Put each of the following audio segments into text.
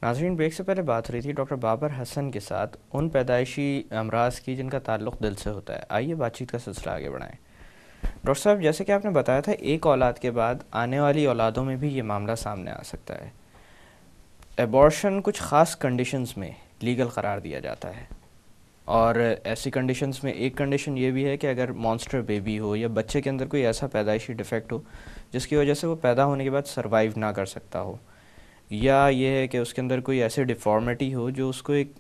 ناظرین، بریک سے پہلے بات ہو رہی تھی ڈاکٹر بابر حسن کے ساتھ ان پیدائشی امراض کی جن کا تعلق دل سے ہوتا ہے. آئیے بات چیت کا سلسلہ آگے بڑھائیں. ڈاکٹر صاحب، جیسے کہ آپ نے بتایا تھا ایک اولاد کے بعد آنے والی اولادوں میں بھی یہ معاملہ سامنے آ سکتا ہے. ایبارشن کچھ خاص کنڈیشنز میں لیگل قرار دیا جاتا ہے، اور ایسی کنڈیشنز میں ایک کنڈیشن یہ بھی ہے کہ اگر مانسٹر بیبی ہو یا بچے کے اندر کوئی ایسا پیدائشی ڈیفیکٹ ہو جس کی وجہ سے وہ پیدا ہونے کے بعد سروائیو نہ کر سکتا ہو، یا یہ ہے کہ اس کے اندر کوئی ایسی ڈیفارمیٹی ہو جو اس کو ایک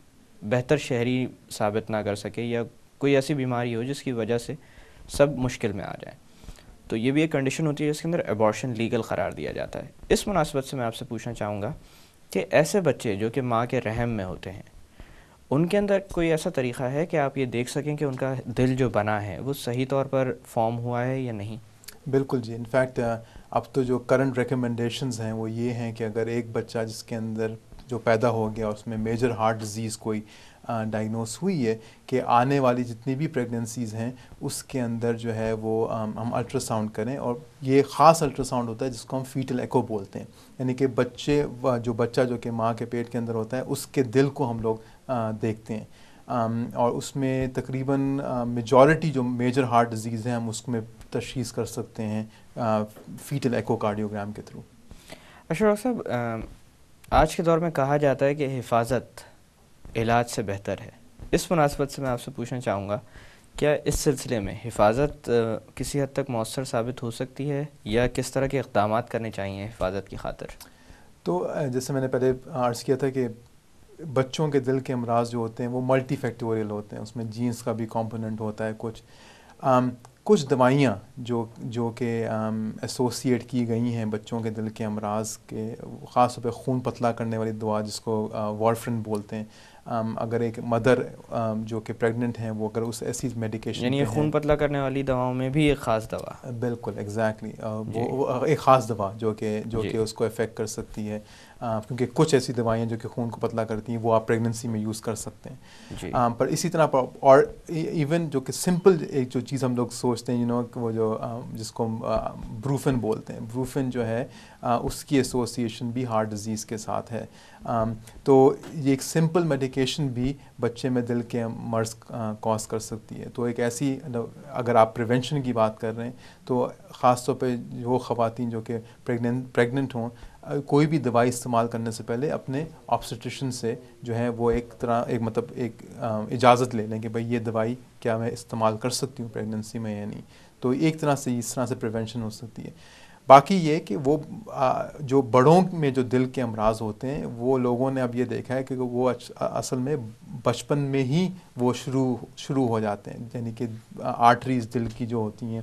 بہتر شہری ثابت نہ کر سکے، یا کوئی ایسی بیماری ہو جس کی وجہ سے سب مشکل میں آ جائیں، تو یہ بھی ایک کنڈیشن ہوتی ہے جس کے اندر ایبارشن لیگل قرار دیا جاتا ہے. اس مناسبت سے میں آپ سے پوچھنا چاہوں گا کہ ایسے بچے جو کہ ماں کے رحم میں ہوتے ہیں، ان کے اندر کوئی ایسا طریقہ ہے کہ آپ یہ دیکھ سکیں کہ ان کا دل جو بنا ہے وہ صحیح طور پر فارم ہوا ہے یا نہیں؟ بالکل جی. انفیکٹ اب تو جو کرنٹ ریکمنڈیشنز ہیں وہ یہ ہیں کہ اگر ایک بچہ جس کے اندر جو پیدا ہو گیا اس میں میجر ہارٹ ڈیزیز کوئی ڈائگنوز ہوئی ہے، کہ آنے والی جتنی بھی پریگننسیز ہیں اس کے اندر جو ہے وہ ہم الٹرا ساؤنڈ کریں. اور یہ خاص الٹرا ساؤنڈ ہوتا ہے جس کو ہم فیٹل ایکو بولتے ہیں، یعنی کہ بچہ جو کہ ماں کے پیٹ کے اندر ہوتا ہے اس کے دل کو ہم لوگ دیکھتے ہیں. اور اس میں تقریباً میجورٹی جو میجر ہارٹ ڈیزیز ہیں ہم اس میں تشخیص کر سکتے ہیں فیٹل ایکو کارڈیوگرام کے تھرو. اچھا ڈاکٹر صاحب، آج کے دور میں کہا جاتا ہے کہ حفاظت علاج سے بہتر ہے. اس مناسبت سے میں آپ سے پوچھنا چاہوں گا، کیا اس سلسلے میں حفاظت کسی حد تک مؤثر ثابت ہو سکتی ہے، یا کس طرح کے اقدامات کرنے چاہیے حفاظت کی خاطر؟ تو جیسے میں نے پہلے عرض کیا تھا کہ بچوں کے دل کے امراض جو ہوتے ہیں وہ ملٹی فیکٹوریل ہوتے ہیں، اس میں جینس کا بھی کمپوننٹ ہوتا ہے. کچھ دوائیاں جو کہ ایسوسیٹ کی گئی ہیں بچوں کے دل کے امراض کے، خاص طور پہ خون پتلا کرنے والی دوا جس کو وارفرن بولتے ہیں. اگر ایک مدر جو کہ پریگننٹ ہیں وہ اگر اس ایسی میڈیکیشن یعنی پہ خون پتلا کرنے والی دواؤں میں بھی ایک خاص دوا؟ بالکل ایگزیکٹلی. وہ ایک خاص دوا جو کہ اس کو افیکٹ کر سکتی ہے، کیونکہ کچھ ایسی دوائیں جو کہ خون کو پتلا کرتی ہیں وہ آپ پریگننسی میں یوز کر سکتے ہیں. پر اسی طرح اور ایون جو کہ سمپل ایک جو چیز ہم لوگ سوچتے ہیں وہ جو جس کو بروفن بولتے ہیں، بروفن جو ہے اس کی ایسوسیشن بھی ہارٹ ڈیزیز کے ساتھ ہے. تو یہ ایک سمپل میڈیکیشن بھی بچے میں دل کے مرض کاز کر سکتی ہے. تو ایک ایسی، اگر آپ پریونشن کی بات کر رہے ہیں تو خاص طور پہ وہ خواتین جو کہ پریگننٹ ہوں، کوئی بھی دوائی استعمال کرنے سے پہلے اپنے آبسٹیٹرشن سے جو ہے وہ ایک اجازت لے لیں کہ بھئی یہ دوائی کیا میں استعمال کر سکتی ہوں پریگننسی میں یا نہیں. تو ایک طرح سے اس طرح سے پریونشن ہو سکتی ہے. باقی یہ کہ وہ جو بڑوں میں جو دل کے امراض ہوتے ہیں وہ لوگوں نے اب یہ دیکھا ہے کہ وہ اصل میں بچپن میں ہی وہ شروع ہو جاتے ہیں. یعنی کہ آرٹریز دل کی جو ہوتی ہیں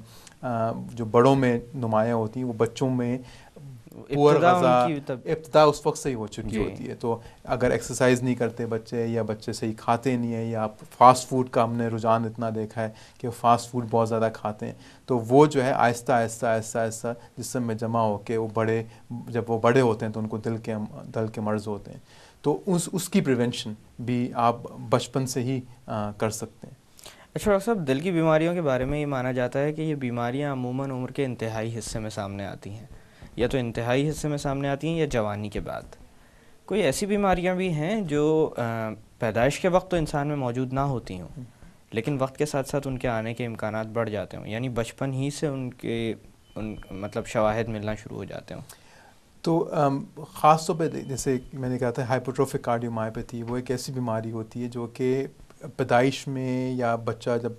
جو بڑوں میں نمایاں ہوتی ہیں، وہ بچوں میں پور غذا ابتدا اس وقت سے ہی ہو چکی ہوتی ہے. تو اگر ایکسرسائز نہیں کرتے بچے، یا بچے صحیح کھاتے نہیں ہیں، یا فاسٹ فوڈ کا ہم نے رجحان اتنا دیکھا ہے کہ فاسٹ فوڈ بہت زیادہ کھاتے ہیں، تو وہ جو ہے آہستہ آہستہ جسم میں جمع ہو کے جب وہ بڑے ہوتے ہیں تو ان کو دل کے مرض ہوتے ہیں. تو اس کی پریونشن بھی آپ بچپن سے ہی کر سکتے ہیں. اچھا ڈاکٹر صاحب، دل کی بیماریوں کے بارے میں یہ مانا جاتا ہے کہ یہ بیماریاں عموماً عمر کے انتہائی حصے میں سامنے آتی ہیں، یا تو انتہائی حصے میں سامنے آتی ہیں یا جوانی کے بعد. کوئی ایسی بیماریاں بھی ہیں جو پیدائش کے وقت تو انسان میں موجود نہ ہوتی ہوں، لیکن وقت کے ساتھ ساتھ ان کے آنے کے امکانات بڑھ جاتے ہوں، یعنی بچپن ہی سے مطلب شواہد ملنا شروع ہو جاتے ہوں؟ تو خاص طور پہ جیسے میں نے کہا تھا ہائپرٹروفک کارڈیومائپیتھی، وہ ایک ایسی بیماری ہوتی ہے جو کہ پیدائش میں یا بچہ جب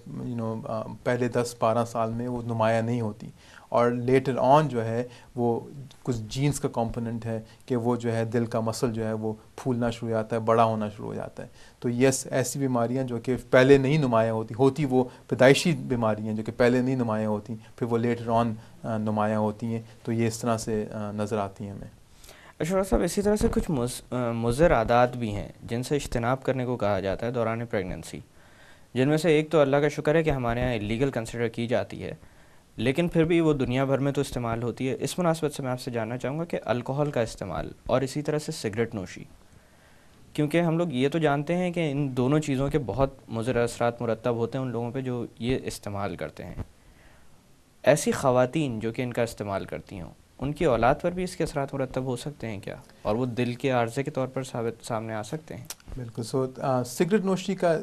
پہلے 10-12 سال میں وہ نمایاں نہیں ہوتی، اور لیٹر آن جو ہے وہ کچھ جینس کا کمپوننٹ ہے کہ وہ جو ہے دل کا مسل جو ہے وہ پھولنا شروع ہو جاتا ہے، بڑا ہونا شروع ہو جاتا ہے. تو یس، ایسی بیماریاں جو کہ پہلے نہیں نمایاں ہوتی وہ پیدائشی بیماریاں جو کہ پہلے نہیں نمایاں ہوتی، پھر وہ لیٹر آن نمایاں ہوتی ہیں. تو یہ اس طرح سے نظر آتی ہیں ہمیں. اچھا ڈاکٹر صاحب، اسی طرح سے کچھ مضر عادات بھی ہیں جن سے اجتناب کرنے کو کہا جاتا ہے دوران پریگننسی، جن میں سے ایک تو اللہ کا شکر ہے کہ ہمارے یہاں ایلیگل کنسیڈر کی جاتی ہے، لیکن پھر بھی وہ دنیا بھر میں تو استعمال ہوتی ہے. اس مناسبت سے میں آپ سے جاننا چاہوں گا کہ الکوہل کا استعمال اور اسی طرح سے سگریٹ نوشی، کیونکہ ہم لوگ یہ تو جانتے ہیں کہ ان دونوں چیزوں کے بہت مضر اثرات مرتب ہوتے ہیں ان لوگوں پہ جو یہ استعمال کرتے ہیں. ایسی خواتین جو کہ ان کا استعمال کرتی ہوں، ان کی اولاد پر بھی اس کے اثرات مرتب ہو سکتے ہیں کیا، اور وہ دل کے عارضے کے طور پر سامنے آ سکتے ہیں؟ بالکل. سگریٹ نوشی کا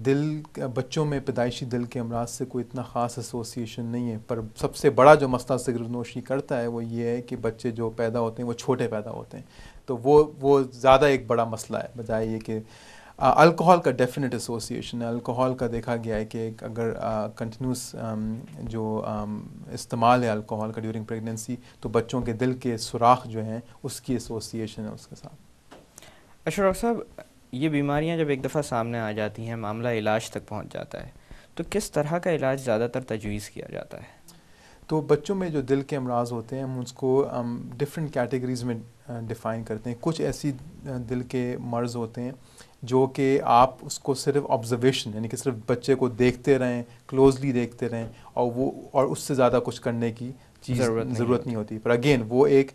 دل بچوں میں پیدائشی دل کے امراض سے کوئی اتنا خاص ایسوسیشن نہیں ہے، پر سب سے بڑا جو مسئلہ سگریٹ نوشی کرتا ہے وہ یہ ہے کہ بچے جو پیدا ہوتے ہیں وہ چھوٹے پیدا ہوتے ہیں، تو وہ زیادہ ایک بڑا مسئلہ ہے بجائے یہ کہ الکوہول کا ڈیفینیٹ ایسوسیشن ہے. الکوہول کا دیکھا گیا ہے کہ اگر کنٹینیوس جو استعمال ہے الکوہول کا ڈیورنگ پریگنینسی، تو بچوں کے دل کے سوراخ جو ہیں اس کی ایسوسیشن ہے اس کے ساتھ. اچھا ڈاکٹر صاحب، یہ بیماریاں جب ایک دفعہ سامنے آ جاتی ہیں، معاملہ علاج تک پہنچ جاتا ہے، تو کس طرح کا علاج زیادہ تر تجویز کیا جاتا ہے؟ تو بچوں میں جو دل کے امراض ہوتے ہیں ہم اس کو ڈفرینٹ کیٹیگریز میں ڈیفائن کرتے ہیں. کچھ ایسی دل کے مرض ہوتے ہیں جو کہ آپ اس کو صرف آبزرویشن، یعنی کہ صرف بچے کو دیکھتے رہیں، کلوزلی دیکھتے رہیں، اور اس سے زیادہ کچھ کرنے کی ضرورت نہیں ہوتی. پر اگین وہ ایک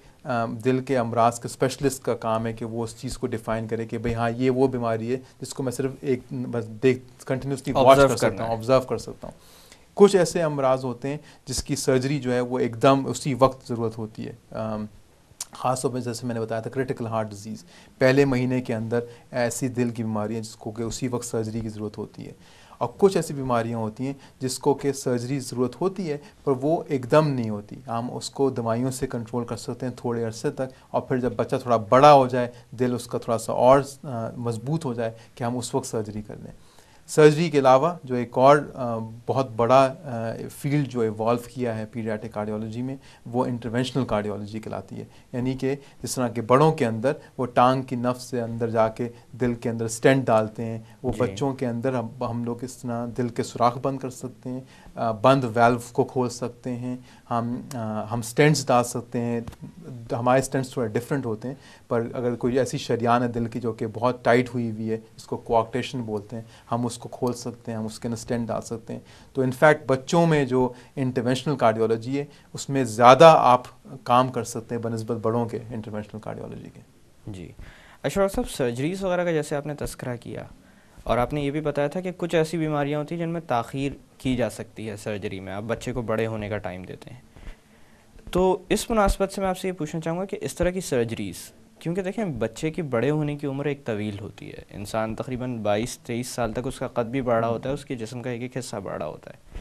دل کے امراض کے اسپیشلسٹ کا کام ہے کہ وہ اس چیز کو ڈیفائن کرے کہ بھئی ہاں یہ وہ بیماری ہے جس کو میں صرف ایک بس کنٹینیوسلی واچ کر سکتا ہوں، آبزرو کر سکتا ہوں. کچھ ایسے امراض ہوتے ہیں جس کی سرجری جو ہے وہ ایک دم اسی وقت ضرورت ہوتی ہے. خاص طور پہ جیسے میں نے بتایا تھا کریٹیکل ہارٹ ڈیزیز، پہلے مہینے کے اندر ایسی دل کی بیماری ہے جس کو کہ اسی وقت سرجری کی ضرورت ہوتی ہے. اور کچھ ایسی بیماریاں ہوتی ہیں جس کو کہ سرجری ضرورت ہوتی ہے پر وہ ایک دم نہیں ہوتی. ہم اس کو دوائیوں سے کنٹرول کر سکتے ہیں تھوڑے عرصے تک، اور پھر جب بچہ تھوڑا بڑا ہو جائے، دل اس کا تھوڑا سا اور مضبوط ہو جائے کہ ہم اس وقت سرجری کر لیں. سرجری کے علاوہ جو ایک اور بہت بڑا فیلڈ جو ایوالو کیا ہے پیڈیاٹرک کارڈیولوجی میں، وہ انٹرونشنل کارڈیولوجی کہلاتی ہے. یعنی کہ جس طرح کہ بڑوں کے اندر وہ ٹانگ کی نف سے اندر جا کے دل کے اندر سٹینٹ ڈالتے ہیں، وہ بچوں کے اندر ہم لوگ اس طرح دل کے سوراخ بند کر سکتے ہیں، بند ویلو کو کھول سکتے ہیں، ہم سٹینٹس ڈال سکتے ہیں. ہمارے سٹینٹس تھوڑے ڈفرینٹ ہوتے ہیں، پر اگر کوئی ایسی شریان ہے دل کی جو کہ بہت ٹائٹ ہوئی ہوئی ہے، اس کو کوآکٹیشن بولتے ہیں، ہم اس کو کھول سکتے ہیں، ہم اس کے اندر سٹینٹ ڈال سکتے ہیں. تو انفیکٹ بچوں میں جو انٹرونشنل کارڈیولوجی ہے اس میں زیادہ آپ کام کر سکتے ہیں بنسبت بڑوں کے انٹرونشنل کارڈیولوجی کے. جی. اچھا ڈاکٹر صاحب، سرجریز وغیرہ کا جیسے آپ نے تذکرہ کیا، اور آپ نے یہ بھی بتایا تھا کہ کچھ ایسی بیماریاں ہوتی ہیں جن میں تاخیر کی جا سکتی ہے سرجری میں، آپ بچے کو بڑے ہونے کا ٹائم دیتے ہیں. تو اس مناسبت سے میں آپ سے یہ پوچھنا چاہوں گا کہ اس طرح کی سرجریز، کیونکہ دیکھیں بچے کی بڑے ہونے کی عمر ایک طویل ہوتی ہے، انسان تقریباً 22-23 سال تک اس کا قد بھی بڑا ہوتا ہے، اس کے جسم کا ایک ایک حصہ بڑا ہوتا ہے،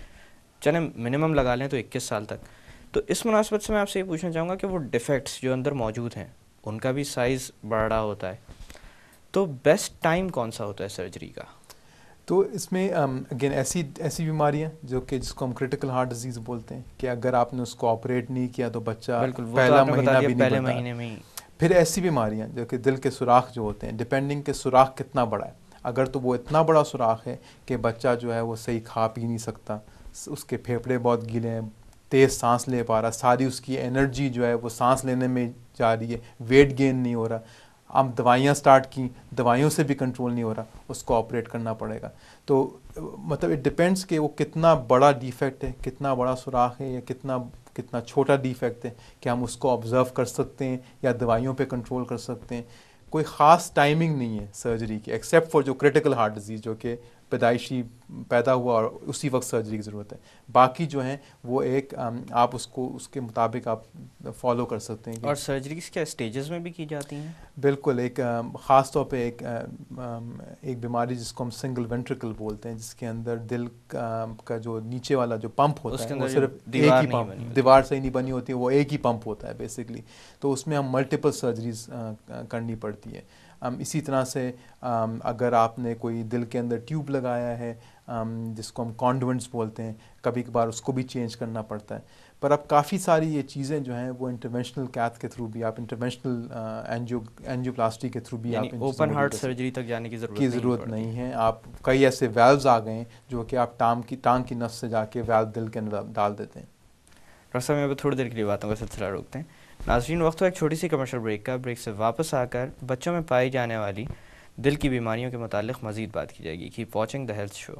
چلیں منیمم لگا لیں تو 21 سال تک. تو اس مناسبت سے میں آپ سے یہ پوچھنا چاہوں گا کہ وہ ڈیفیکٹس جو اندر موجود ہیں ان کا بھی سائز بڑھ رہا ہوتا ہے، تو بیسٹ ٹائم کون سا ہوتا ہے سرجری کا؟ تو اس میں اگین ایسی بیماریاں جو کہ جس کو ہم کریٹیکل ہارٹ ڈیزیز بولتے ہیں کہ اگر آپ نے اس کو آپریٹ نہیں کیا تو بچہ پہلا مہینہ بھی نہیں بنتا. پھر ایسی بیماریاں جو کہ دل کے سوراخ جو ہوتے ہیں، ڈپینڈنگ کہ سوراخ کتنا بڑا ہے. اگر تو وہ اتنا بڑا سوراخ ہے کہ بچہ جو ہے وہ صحیح کھا پی نہیں سکتا، اس کے پھیپھڑے بہت گیلے ہیں، تیز سانس لے پا رہا، ساری اس کی انرجی جو ہے وہ سانس لینے میں جا رہی ہے، ویٹ گین نہیں ہو رہا، ہم دوائیاں سٹارٹ کی، دوائیوں سے بھی کنٹرول نہیں ہو رہا، اس کو آپریٹ کرنا پڑے گا. تو مطلب اٹ ڈپینڈس کہ وہ کتنا بڑا ڈیفیکٹ ہے، کتنا بڑا سوراخ ہے، یا کتنا چھوٹا ڈیفیکٹ ہے کہ ہم اس کو آبزرو کر سکتے ہیں یا دوائیوں پہ کنٹرول کر سکتے ہیں. کوئی خاص ٹائمنگ نہیں ہے سرجری کی ایکسیپٹ فار جو کریٹیکل ہارٹ ڈیزیز جو کہ پیدائشی پیدا ہوا اور اسی وقت سرجری کی ضرورت ہے. باقی جو ہیں وہ ایک آپ اس کو اس کے مطابق آپ فالو کر سکتے ہیں. اور سرجریز کیا اسٹیجز میں بھی کی جاتی ہیں؟ بالکل. ایک خاص طور پہ ایک بیماری جس کو ہم سنگل وینٹریکل بولتے ہیں، جس کے اندر دل کا جو نیچے والا جو پمپ ہوتا ہے وہ صرف ایک ہی پمپ، دیوار سے ہی نہیں بنی ہوتی ہے، وہ ایک ہی پمپ ہوتا ہے بیسکلی. تو اس میں ہم ملٹیپل سرجریز کرنی پڑتی ہے. اسی طرح سے اگر آپ نے کوئی دل کے اندر ٹیوب لگایا ہے جس کو ہم کانڈوینٹس بولتے ہیں، کبھی کبھار اس کو بھی چینج کرنا پڑتا ہے. پر اب کافی ساری یہ چیزیں جو ہیں وہ انٹرونشنل کیتھ کے تھرو بھی، آپ انٹرونشنل اینجیوپلاسٹی کے تھرو بھی آپ اوپن ہارٹ سرجری تک جانے کی ضرورت نہیں ہے. آپ کئی ایسے ویلوز آ گئے ہیں جو کہ آپ ٹانگ کی نس سے جا کے ویلو دل کے اندر ڈال دیتے ہیں. ڈاکٹر صاحب میں تھوڑی دیر کے لیے باتوں کا سلسلہ روکتے ہیں. ناظرین وقت ہو ایک چھوٹی سی کمرشل بریک کا. بریک سے واپس آ کر بچوں میں پائی جانے والی دل کی بیماریوں کے متعلق مزید بات کی جائے گی. Keep watching the health show.